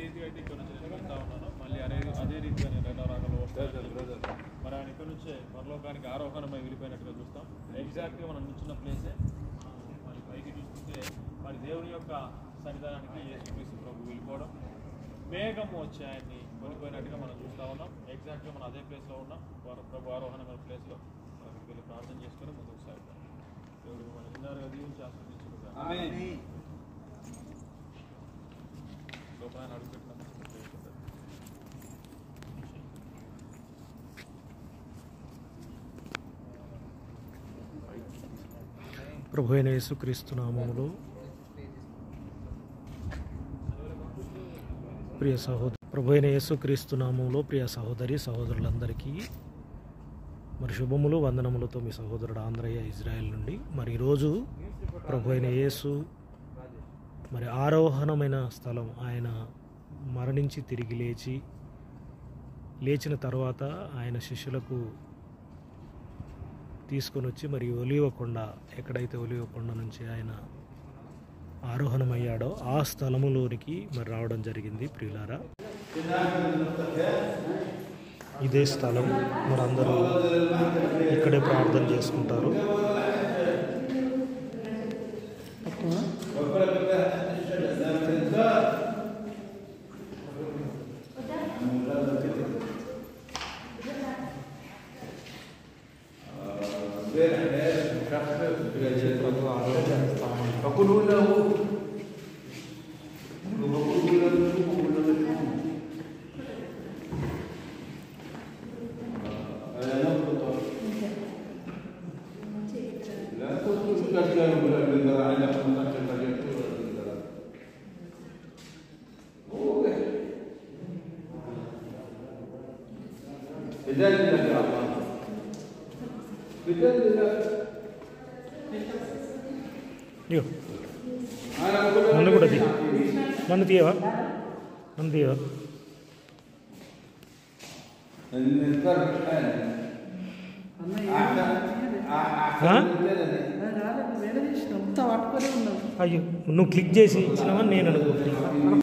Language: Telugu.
రీతిగా అయితే ఇక్కడ నుంచి నేను వెళ్తా ఉన్నానో మళ్ళీ అదే రీతిగా నేను రెండవ రాగంలో వస్తాను. మరి ఆయన ఇక్కడ నుంచే పరలోకానికి ఆరోహణమై వెళ్ళిపోయినట్టుగా చూస్తాం. ఎగ్జాక్ట్గా మనం నిల్చున్న ప్లేసే. మరి పైకి చూస్తుంటే మరి దేవుని యొక్క సన్నిధానానికి యేసుక్రీస్తు ప్రభు వెళ్ళిపోవడం, మేఘము వచ్చి ఆయన్ని వెళ్ళిపోయినట్టుగా మనం చూస్తూ ఉన్నాం. ఎగ్జాక్ట్గా మనం అదే ప్లేస్లో ఉన్నాం. ప్రభు ఆరోహణమైన ప్లేస్లో మనకి వెళ్ళి ప్రార్థన చేసుకొని ముందుకు సాగుతాం. దేవుడు మన చిన్నారుగా దీవించి ఆస్వాదించుకుంటాం. లోపల అడుగుపెట్టిన ప్రభు అయిన యేసుక్రీస్తు నామములో ప్రియ సహోదరి సహోదరులందరికీ మరి శుభములు వందనములతో మీ సహోదరుడు ఆంధ్రయ్య ఇజ్రాయెల్ నుండి. మరి ఈరోజు ప్రభు అయిన యేసు మరి ఆరోహణమైన స్థలం, ఆయన మరణించి తిరిగి లేచిన తర్వాత ఆయన శిష్యులకు తీసుకొని వచ్చి మరి ఒలీవకొండ, ఎక్కడైతే ఒలీవకొండ నుంచి ఆయన ఆరోహణమయ్యాడో ఆ స్థలములోనికి మరి రావడం జరిగింది. ప్రియులారా, ఇదే స్థలం. మరి అందరూ ఇక్కడే ప్రార్థన చేసుకుంటారు. నన్ను కూడా నన్ను తీయవా అయ్యో, నువ్వు క్లిక్ చేసి ఇచ్చినావని నేను అనుకుంటున్నాను.